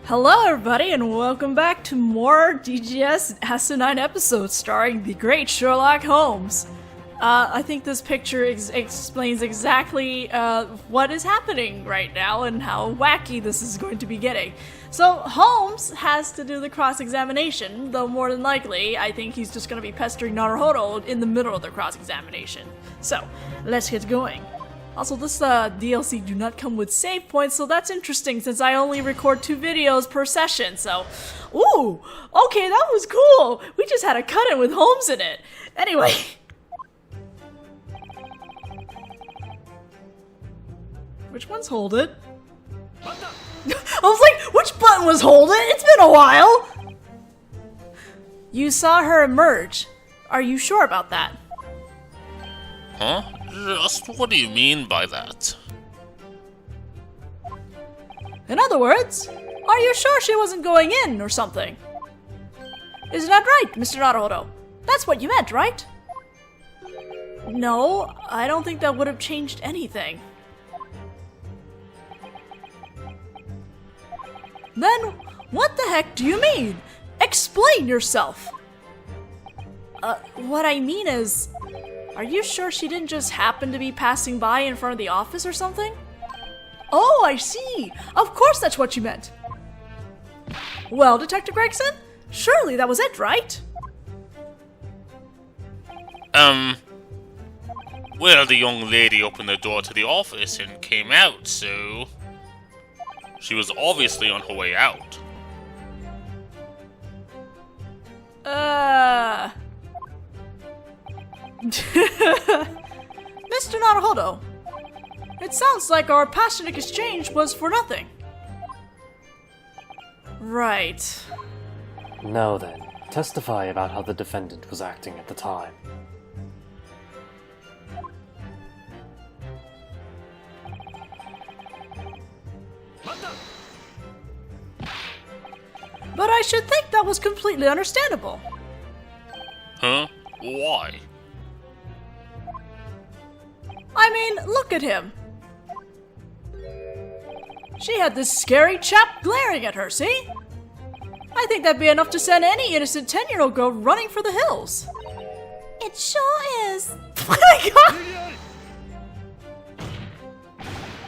Hello everybody and welcome back to more DGS Asinine episodes starring the great Sherlock Holmes. I think this picture explains exactly what is happening right now and how wacky this is going to be getting. So Holmes has to do the cross-examination, though more than likely I think he's just going to be pestering Naruhodō in the middle of the cross-examination. So, let's get going. Also, this DLC do not come with save points, so that's interesting since I only record 2 videos per session, so... Ooh! Okay, that was cool! We just had a cut-in with Holmes in it! Anyway... Which one's hold it? I was like, which button was hold it? It's been a while! You saw her emerge. Are you sure about that? Huh? Just what do you mean by that? In other words, are you sure she wasn't going in or something? Isn't that right, Mr. Naruhodō? That's what you meant, right? No, I don't think that would have changed anything. Then, what the heck do you mean? Explain yourself! What I mean is... Are you sure she didn't just happen to be passing by in front of the office or something? Oh, I see! Of course that's what you meant! Well, Detective Gregson, surely that was it, right? Well, the young lady opened the door to the office and came out, so... She was obviously on her way out. Mr. Naruhodō, it sounds like our passionate exchange was for nothing. Right. Now then, testify about how the defendant was acting at the time. But I should think that was completely understandable. Huh? Why? I mean, look at him. She had this scary chap glaring at her, see? I think that'd be enough to send any innocent 10-year-old girl running for the hills. It sure is. Oh my god!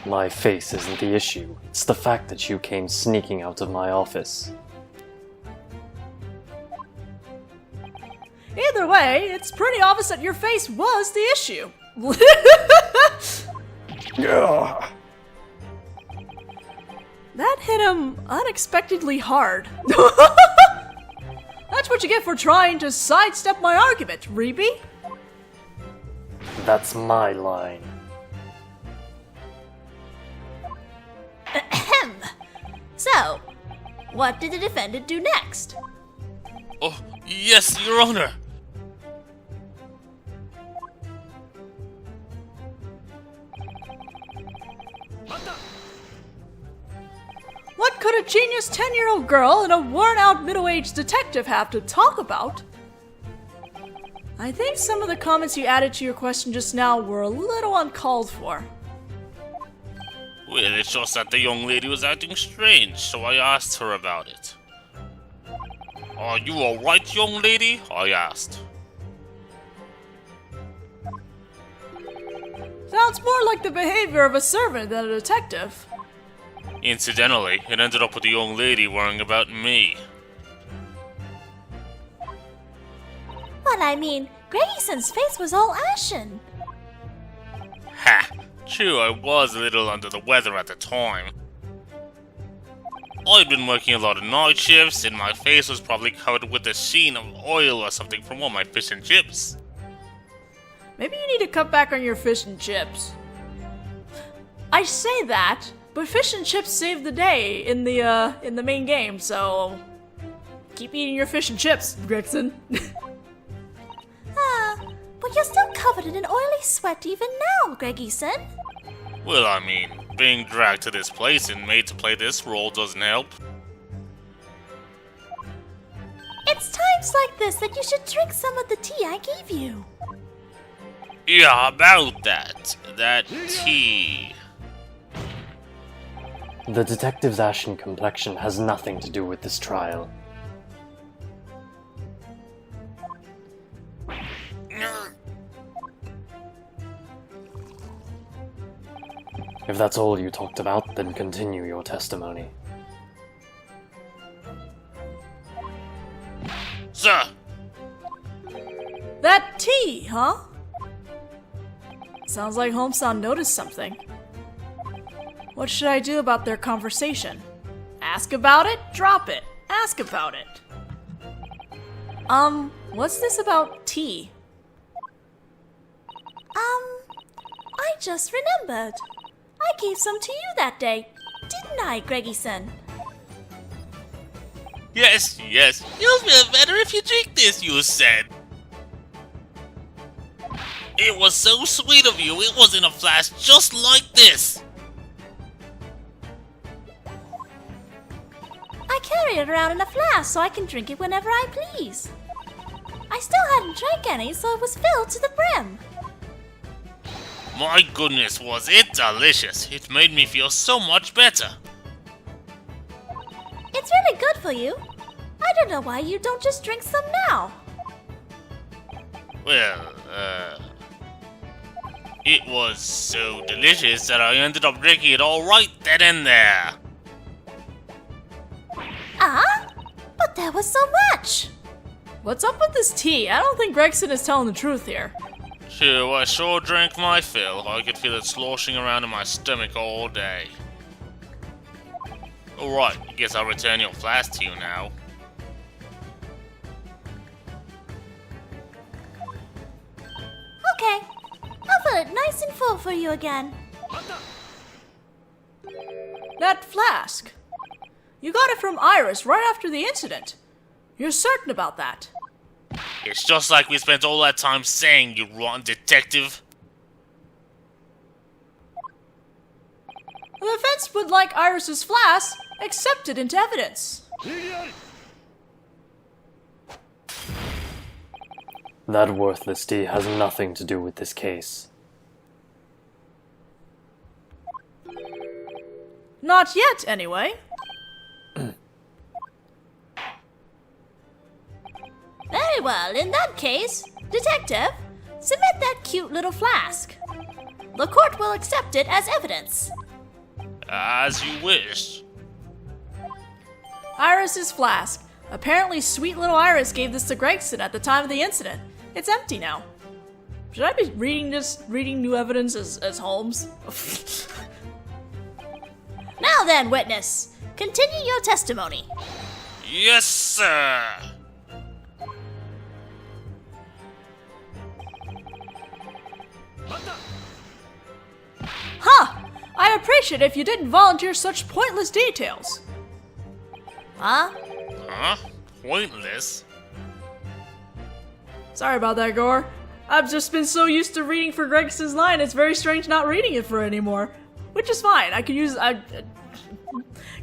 My face isn't the issue. It's the fact that you came sneaking out of my office. Either way, it's pretty obvious that your face was the issue. That hit him unexpectedly hard. That's what you get for trying to sidestep my argument, Reby. That's my line. Ahem. So, what did the defendant do next? Oh, yes, Your Honor! What could a genius 10-year-old girl and a worn-out middle-aged detective have to talk about? I think some of the comments you added to your question just now were a little uncalled for. Well, it's just that the young lady was acting strange, so I asked her about it. Are you alright, young lady? I asked. Sounds more like the behavior of a servant than a detective. Incidentally, it ended up with the young lady worrying about me. Well, I mean, Gregson's face was all ashen. Ha! True, I was a little under the weather at the time. I'd been working a lot of night shifts, and my face was probably covered with a sheen of oil or something from all my fish and chips. Maybe you need to cut back on your fish and chips. I say that, but fish and chips saved the day in the main game, so keep eating your fish and chips, Gregson. But you're still covered in an oily sweat even now, Gregson. Well, I mean, being dragged to this place and made to play this role doesn't help. It's times like this that you should drink some of the tea I gave you. Yeah, about that. That tea. The detective's ashen complexion has nothing to do with this trial. If that's all you talked about, then continue your testimony. Sir! That tea, huh? Sounds like Holmes-san noticed something. What should I do about their conversation? Ask about it? Drop it. Ask about it. What's this about tea? I just remembered. I gave some to you that day, didn't I, Gregson? Yes, yes. You'll feel better if you drink this, you said. It was so sweet of you. It was in a flask just like this. I carry it around in a flask so I can drink it whenever I please. I still hadn't drank any, so it was filled to the brim. My goodness, was it delicious. It made me feel so much better. It's really good for you. I don't know why you don't just drink some now. Well, it was so delicious that I ended up drinking it all right then and there. But there was so much. What's up with this tea? I don't think Gregson is telling the truth here. Phew, I sure drank my fill. I could feel it sloshing around in my stomach all day. Alright, I guess I'll return your flask to you now. Okay, I'll fill it nice and full for you again. That flask. You got it from Iris right after the incident. You're certain about that? It's just like we spent all that time saying, you rotten detective. The defense would like Iris's flask accepted into evidence. That worthless tea has nothing to do with this case. Not yet, anyway. Very well, in that case, Detective, submit that cute little flask. The court will accept it as evidence. As you wish. Iris's flask. Apparently, sweet little Iris gave this to Gregson at the time of the incident. It's empty now. Should I be reading new evidence as Holmes? Now then, witness, continue your testimony. Yes, sir. Huh! I'd appreciate it if you didn't volunteer such pointless details. Huh? Huh? Pointless? Sorry about that, Gore. I've just been so used to reading for Gregson's line, it's very strange not reading it for anymore. Which is fine, I could use...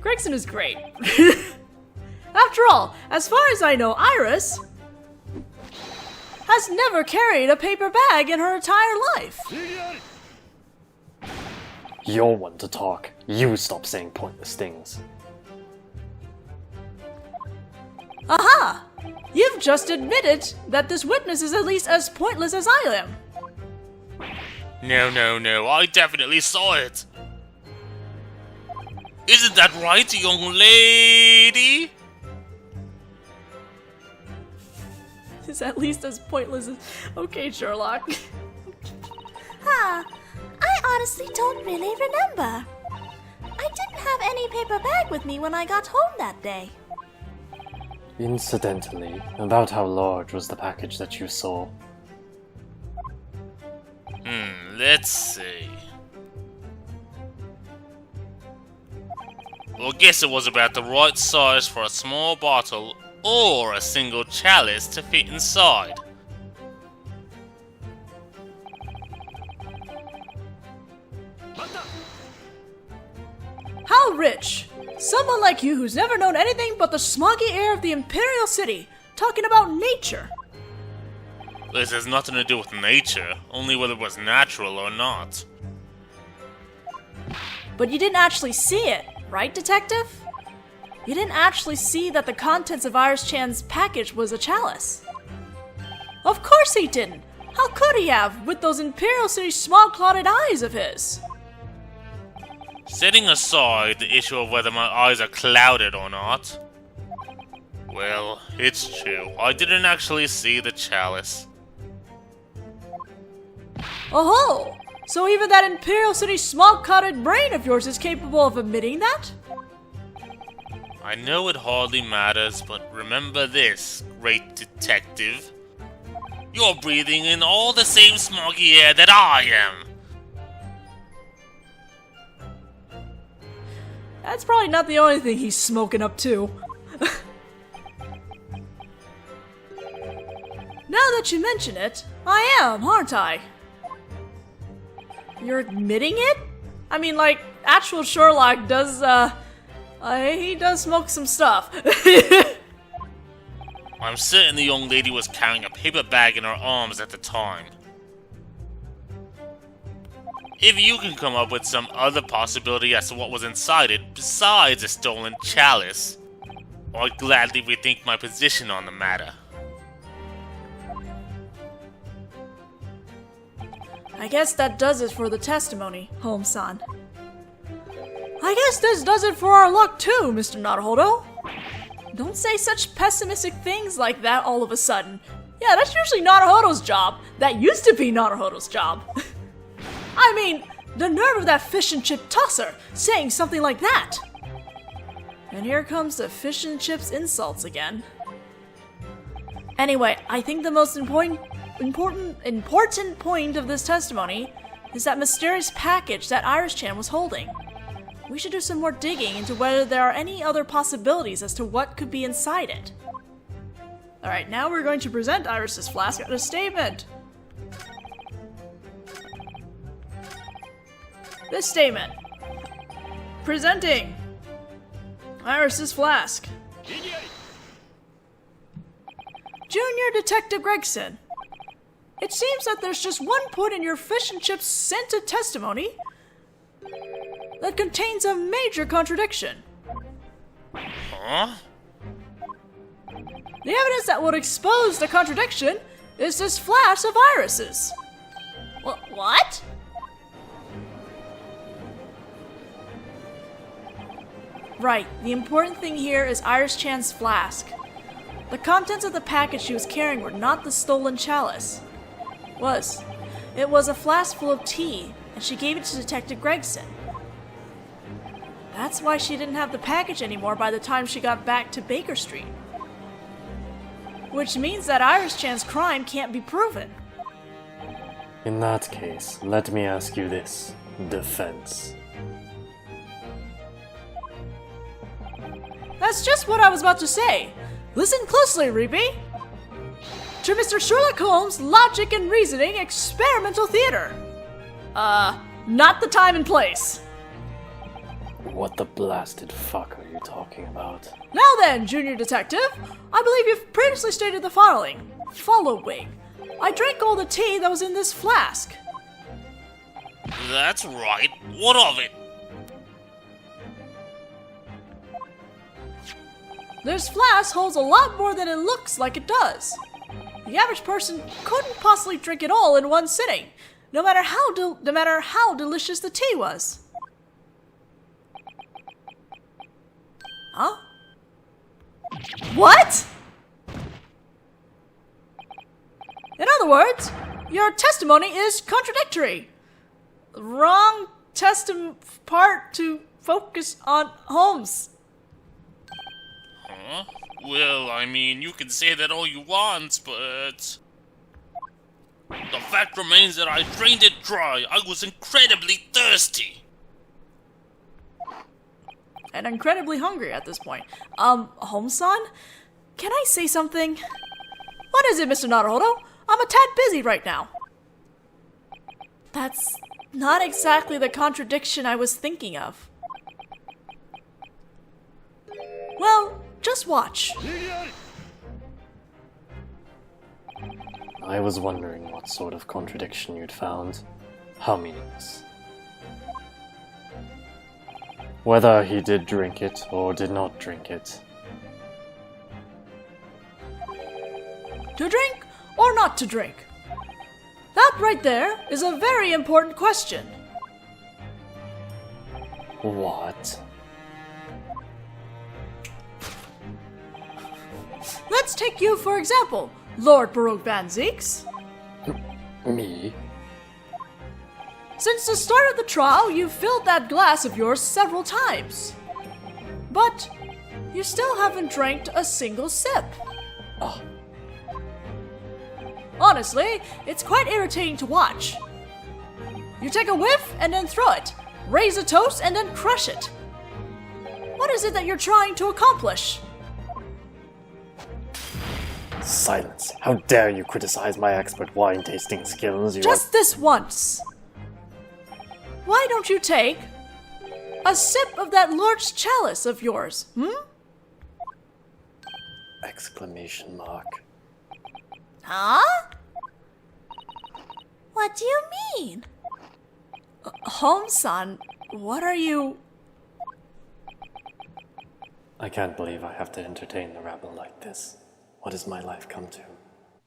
Gregson is great. After all, as far as I know, Iris has never carried a paper bag in her entire life. You're one to talk. You stop saying pointless things. Aha! You've just admitted that this witness is at least as pointless as I am. No, I definitely saw it. Isn't that right, young lady? Is at least as pointless as... Okay, Sherlock. Huh. I honestly don't really remember. I didn't have any paper bag with me when I got home that day. Incidentally, about how large was the package that you saw? Let's see. Well, I guess it was about the right size for a small bottle or a single chalice to fit inside. How rich! Someone like you who's never known anything but the smoggy air of the Imperial City, talking about nature. This has nothing to do with nature, only whether it was natural or not. But you didn't actually see it, Right, Detective? You didn't actually see that the contents of Iris-chan's package was a chalice. Of course he didn't! How could he have, with those Imperial City smog-clouded eyes of his? Setting aside the issue of whether my eyes are clouded or not. Well, it's true. I didn't actually see the chalice. Oh-ho! So even that Imperial City smog-clouded brain of yours is capable of admitting that? I know it hardly matters, but remember this, great detective. You're breathing in all the same smoggy air that I am. That's probably not the only thing he's smoking up to. Now that you mention it, I am, aren't I? You're admitting it? I mean, like, actual Sherlock does, he does smoke some stuff. I'm certain the young lady was carrying a paper bag in her arms at the time. If you can come up with some other possibility as to what was inside it besides a stolen chalice, I'd gladly rethink my position on the matter. I guess that does it for the testimony, Holmes-san. I guess this does it for our luck too, Mr. Naruhodō. Don't say such pessimistic things like that all of a sudden. Yeah, that's usually Naruhodō's job. That used to be Naruhodō's job. I mean, the nerve of that fish and chip tosser saying something like that. And here comes the fish and chips insults again. Anyway, I think the most important point of this testimony is that mysterious package that Iris-chan was holding. We should do some more digging into whether there are any other possibilities as to what could be inside it. Alright, now we're going to present Iris's flask at a statement. This statement. Presenting Iris's flask. Junior Detective Gregson. It seems that there's just one point in your fish and chips scented testimony that contains a major contradiction. Huh? The evidence that would expose the contradiction is this flash of irises. What? Right, the important thing here is Iris-chan's flask. The contents of the package she was carrying were not the stolen chalice. It was a flask full of tea, and she gave it to Detective Gregson. That's why she didn't have the package anymore by the time she got back to Baker Street. Which means that Iris-chan's crime can't be proven. In that case, let me ask you this, defense. That's just what I was about to say. Listen closely, Reeby. To Mr. Sherlock Holmes' logic and reasoning experimental theater. Not the time and place. What the blasted fuck are you talking about? Now then, Junior Detective, I believe you've previously stated the following. I drank all the tea that was in this flask. That's right. What of it? This flask holds a lot more than it looks like it does. The average person couldn't possibly drink it all in one sitting, no matter how delicious the tea was. Huh? What? In other words, your testimony is contradictory. Wrong part to focus on Holmes. Huh? Well, I mean, you can say that all you want, but the fact remains that I drained it dry. I was incredibly thirsty. And incredibly hungry at this point. Holmes-san? Can I say something? What is it, Mr. Naruhodō? I'm a tad busy right now. That's not exactly the contradiction I was thinking of. Well, just watch. I was wondering what sort of contradiction you'd found. How meaningless? Whether he did drink it or did not drink it. To drink or not to drink? That right there is a very important question. What? Let's take you for example, Lord Barok van Zieks. Me? Since the start of the trial, you've filled that glass of yours several times. But you still haven't drank a single sip. Oh. Honestly, it's quite irritating to watch. You take a whiff and then throw it, raise a toast and then crush it. What is it that you're trying to accomplish? Silence. How dare you criticize my expert wine tasting skills, you Just this once. Why don't you take a sip of that large chalice of yours, Exclamation mark. Huh? What do you mean? Home-san, what are you... I can't believe I have to entertain the rabble like this. What has my life come to?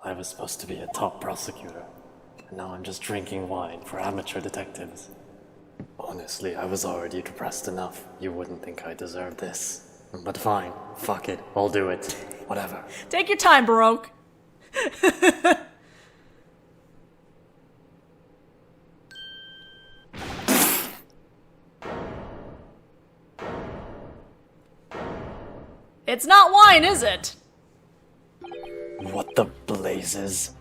I was supposed to be a top prosecutor, and now I'm just drinking wine for amateur detectives. Honestly, I was already depressed enough. You wouldn't think I deserved this. But fine, fuck it, I'll do it. Whatever. Take your time, Barok. It's not wine, is it? What the blazes?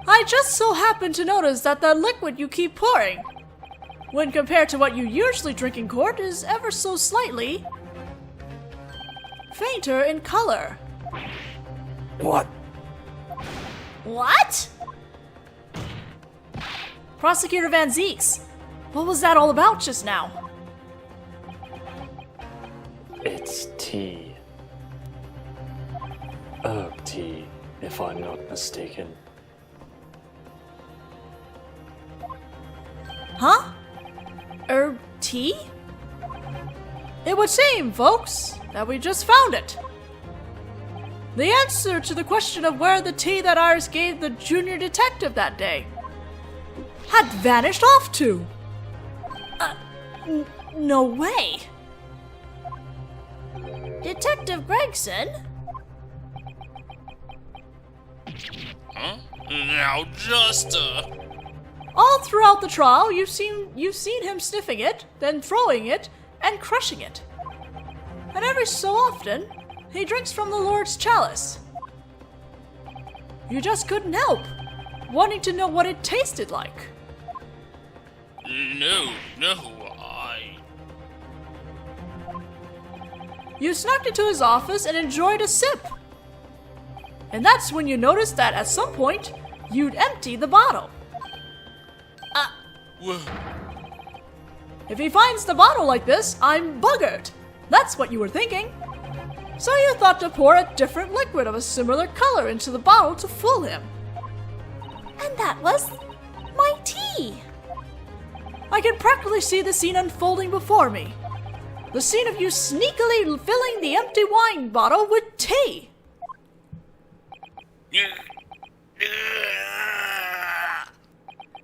I just so happen to notice that the liquid you keep pouring, when compared to what you usually drink in court, is ever so slightly fainter in color. What? What? Prosecutor Van Zieks, what was that all about just now? It's tea. Herb tea, if I'm not mistaken. Huh? Herb tea? It would seem, folks, that we just found it. The answer to the question of where the tea that Iris gave the junior detective that day had vanished off to. No way. Detective Gregson? Huh? Now just, All throughout the trial, you've seen him sniffing it, then throwing it, and crushing it. And every so often, he drinks from the Lord's chalice. You just couldn't help wanting to know what it tasted like. No, You snuck into his office and enjoyed a sip. And that's when you noticed that at some point, you'd empty the bottle. Whoa. If he finds the bottle like this, I'm buggered. That's what you were thinking. So you thought to pour a different liquid of a similar color into the bottle to fool him. And that was my tea. I can practically see the scene unfolding before me. The scene of you sneakily filling the empty wine bottle with tea.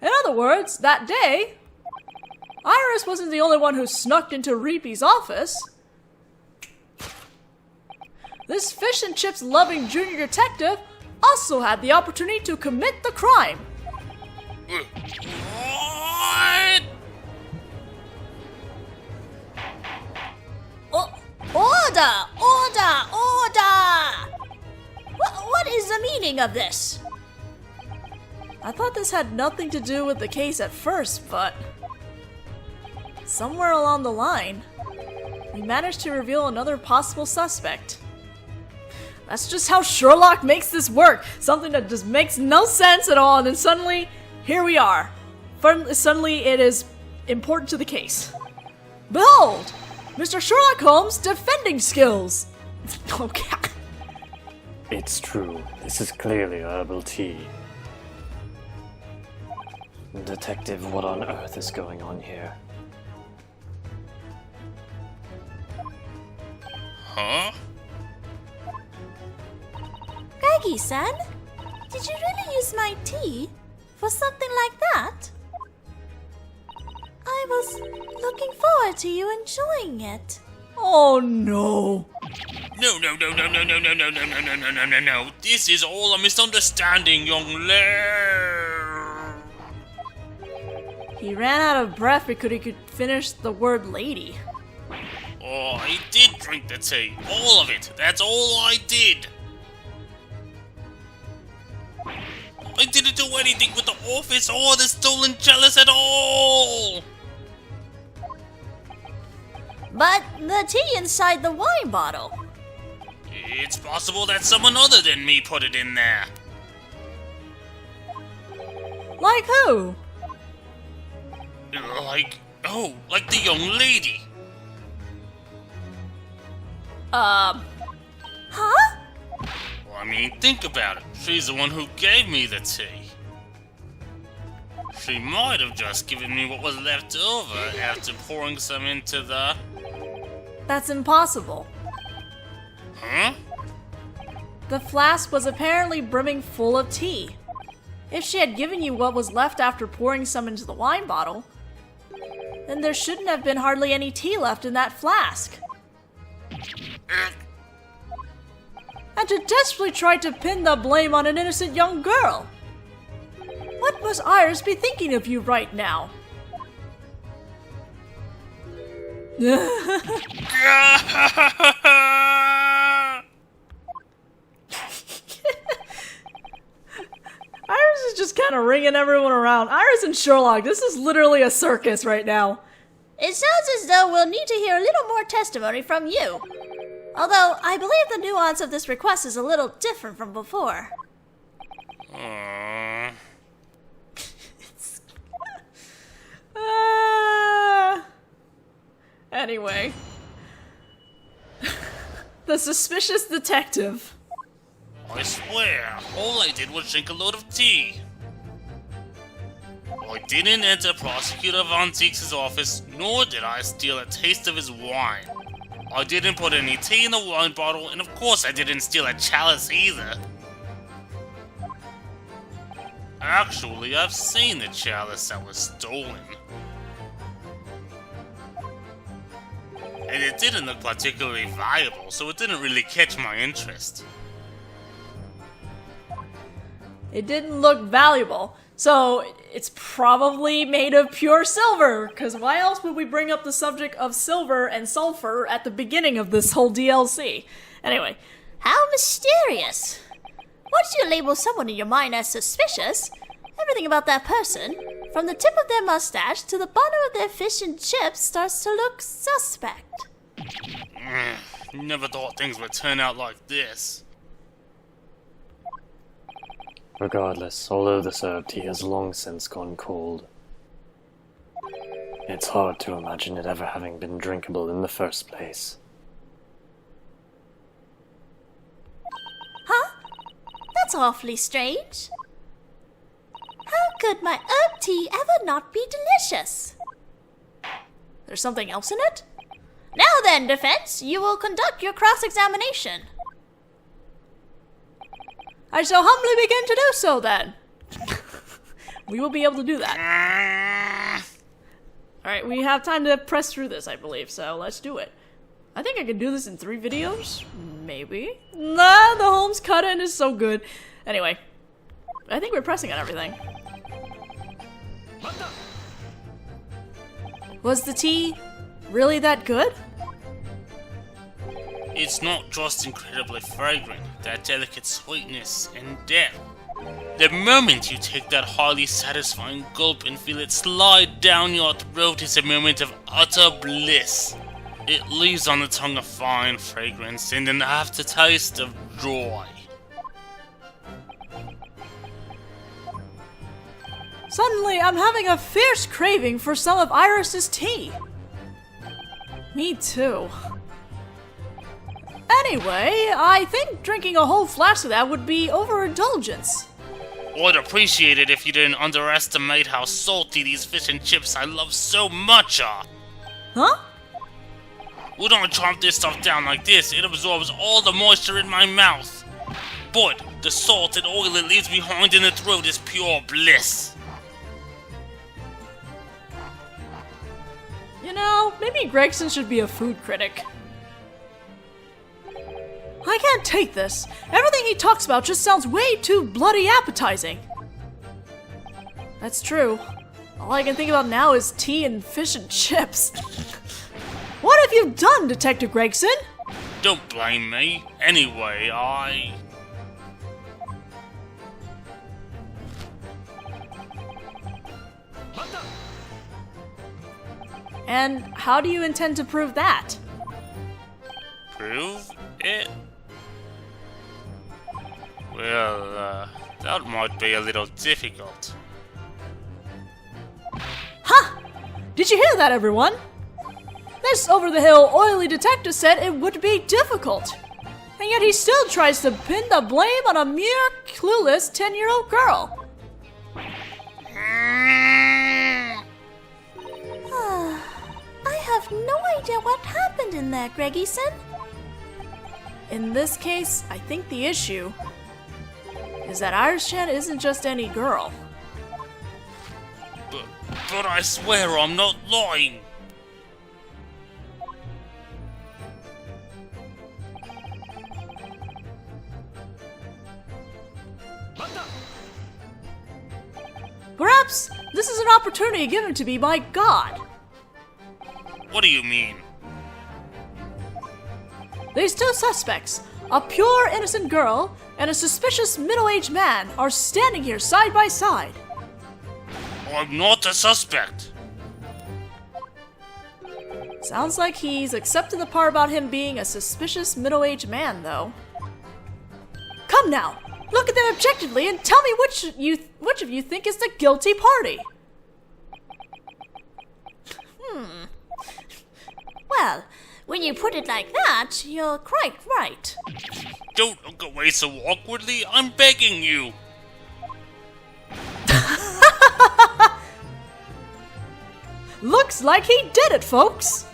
In other words, that day, Iris wasn't the only one who snuck into Reepe's office. This fish and chips loving junior detective also had the opportunity to commit the crime. What? Order! What is the meaning of this? I thought this had nothing to do with the case at first, but somewhere along the line, we managed to reveal another possible suspect. That's just how Sherlock makes this work. Something that just makes no sense at all, and then suddenly, here we are. Suddenly, it is important to the case. Behold, Mr. Sherlock Holmes' defending skills. Okay. It's true. This is clearly herbal tea. Detective, what on earth is going on here? Huh? Greggy-san, did you really use my tea for something like that? I was looking forward to you enjoying it. Oh no. No. This is all a misunderstanding, young lady. He ran out of breath because he could finish the word lady. Oh, I did drink the tea. All of it. That's all I did. I didn't do anything with the office or the stolen chalice at all. But the tea inside the wine bottle. It's possible that someone other than me put it in there. Like who? Like the young lady. Huh? Well, I mean, think about it. She's the one who gave me the tea. She might have just given me what was left over after pouring some into the... That's impossible. Huh? The flask was apparently brimming full of tea. If she had given you what was left after pouring some into the wine bottle, then there shouldn't have been hardly any tea left in that flask. And to desperately try to pin the blame on an innocent young girl. What must Iris be thinking of you right now? Iris is just kind of ringing everyone around. Iris and Sherlock, this is literally a circus right now. It sounds as though we'll need to hear a little more testimony from you. Although, I believe the nuance of this request is a little different from before. Anyway. The suspicious detective. I swear, all I did was drink a load of tea. I didn't enter Prosecutor Von Zieks' office, nor did I steal a taste of his wine. I didn't put any tea in the wine bottle, and of course I didn't steal a chalice either. Actually, I've seen the chalice that was stolen. And it didn't look particularly valuable, so it didn't really catch my interest. It didn't look valuable, so it's probably made of pure silver, because why else would we bring up the subject of silver and sulfur at the beginning of this whole DLC? Anyway. How mysterious! Once you label someone in your mind as suspicious, everything about that person, from the tip of their mustache to the bottom of their fish and chips, starts to look suspect. Never thought things would turn out like this. Regardless, although the served tea has long since gone cold, it's hard to imagine it ever having been drinkable in the first place. Huh? That's awfully strange. How could my herb tea ever not be delicious? There's something else in it? Now then, defense, you will conduct your cross-examination. I shall humbly begin to do so, then. We will be able to do that. Alright, we have time to press through this, I believe, so let's do it. I think I can do this in 3 videos? Maybe? Nah, the Holmes cut-in is so good. Anyway, I think we're pressing on everything. Was the tea really that good? It's not just incredibly fragrant, that delicate sweetness and depth. The moment you take that highly satisfying gulp and feel it slide down your throat is a moment of utter bliss. It leaves on the tongue a fine fragrance and an aftertaste of joy. Suddenly, I'm having a fierce craving for some of Iris's tea. Me too. Anyway, I think drinking a whole flask of that would be overindulgence. I'd appreciate it if you didn't underestimate how salty these fish and chips I love so much are. Huh? When I chomp this stuff down like this, it absorbs all the moisture in my mouth. But the salt and oil it leaves behind in the throat is pure bliss. You know, maybe Gregson should be a food critic. I can't take this. Everything he talks about just sounds way too bloody appetizing. That's true. All I can think about now is tea and fish and chips. What have you done, Detective Gregson? Don't blame me. Anyway, And how do you intend to prove that? Prove it? Well, that might be a little difficult. Ha! Did you hear that, everyone? This over-the-hill oily detective said it would be difficult. And yet he still tries to pin the blame on a mere clueless 10-year-old girl. I have no idea what happened in there, Gregson. In this case, I think the issue is that Irish-chan isn't just any girl. But I swear I'm not lying. Perhaps this is an opportunity given to me by God. What do you mean? These two suspects, a pure innocent girl and a suspicious middle-aged man, are standing here side by side. I'm not a suspect. Sounds like he's accepted the part about him being a suspicious middle-aged man, though. Come now, look at them objectively and tell me which of you think is the guilty party. Well, when you put it like that, you're quite right. Don't look away so awkwardly. I'm begging you. Looks like he did it, folks.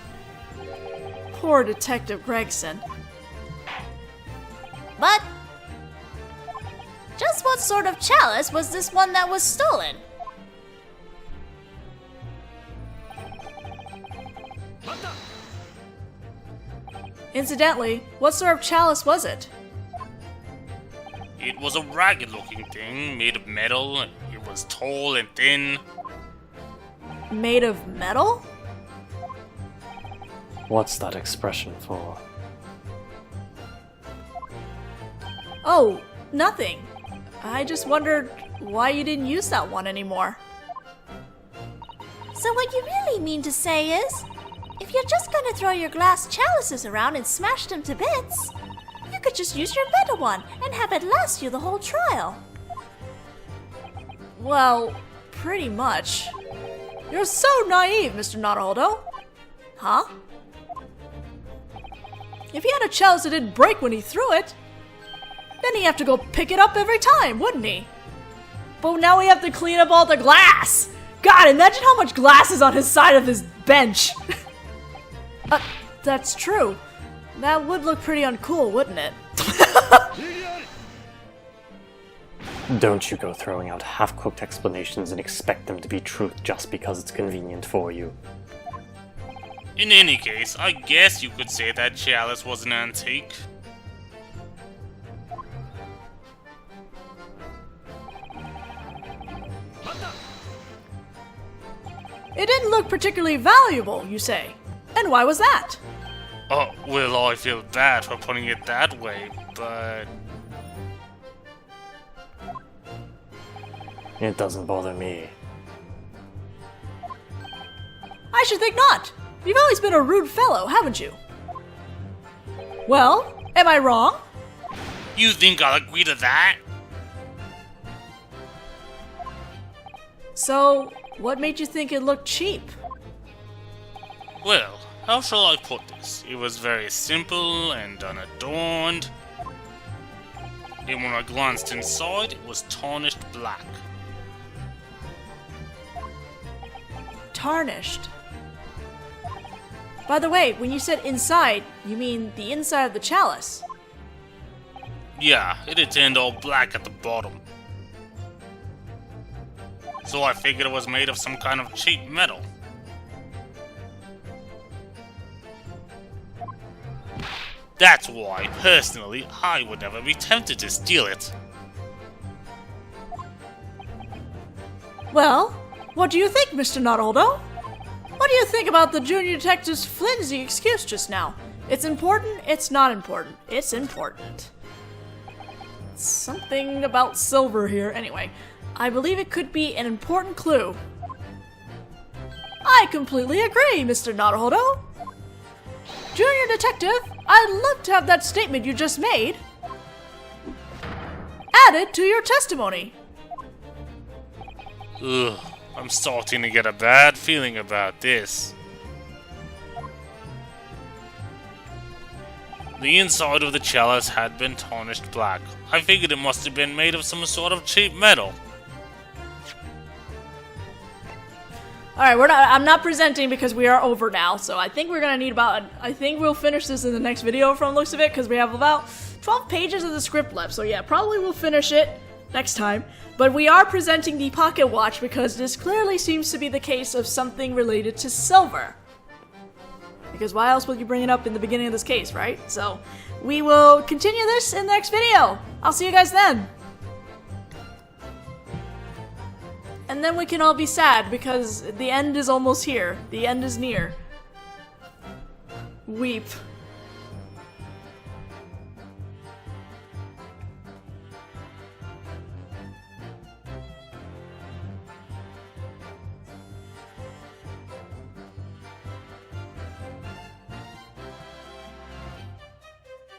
Poor Detective Gregson. But just what sort of chalice was this one that was stolen? Incidentally, what sort of chalice was it? It was a ragged-looking thing made of metal. It was tall and thin. Made of metal? What's that expression for? Oh, nothing. I just wondered why you didn't use that one anymore. So what you really mean to say is, if you're just gonna throw your glass chalices around and smash them to bits, you could just use your metal one and have it last you the whole trial. Well, pretty much. You're so naive, Mr. Naruhodō. Huh? If he had a chalice that didn't break when he threw it, then he'd have to go pick it up every time, wouldn't he? But now we have to clean up all the glass! God, imagine how much glass is on his side of his bench! That's true. That would look pretty uncool, wouldn't it? Don't you go throwing out half-cooked explanations and expect them to be truth just because it's convenient for you. In any case, I guess you could say that chalice was an antique. It didn't look particularly valuable, you say. And why was that? Oh, well, I feel bad for putting it that way, but... It doesn't bother me. I should think not. You've always been a rude fellow, haven't you? Well, am I wrong? You think I'll agree to that? So, what made you think it looked cheap? Well, how shall I put this? It was very simple and unadorned. and when I glanced inside, it was tarnished black. Tarnished. By the way, when you said inside, you mean the inside of the chalice. Yeah, it had turned all black at the bottom. So I figured it was made of some kind of cheap metal. That's why, personally, I would never be tempted to steal it. Well, what do you think, Mr. Naruhodō? What do you think about the junior detective's flimsy excuse just now? It's important, it's not important. It's important. Something about silver here. Anyway, I believe it could be an important clue. I completely agree, Mr. Naruhodō. Junior detective, I'd love to have that statement you just made added to your testimony. Ugh, I'm starting to get a bad feeling about this. The inside of the chalice had been tarnished black. I figured it must have been made of some sort of cheap metal. Alright, I'm not presenting because we are over now, so I think we're gonna need I think we'll finish this in the next video from the looks of it, because we have about 12 pages of the script left, so yeah, probably we'll finish it next time. But we are presenting the pocket watch because this clearly seems to be the case of something related to silver. Because why else would you bring it up in the beginning of this case, right? So, we will continue this in the next video. I'll see you guys then. And then we can all be sad because the end is almost here. The end is near. Weep.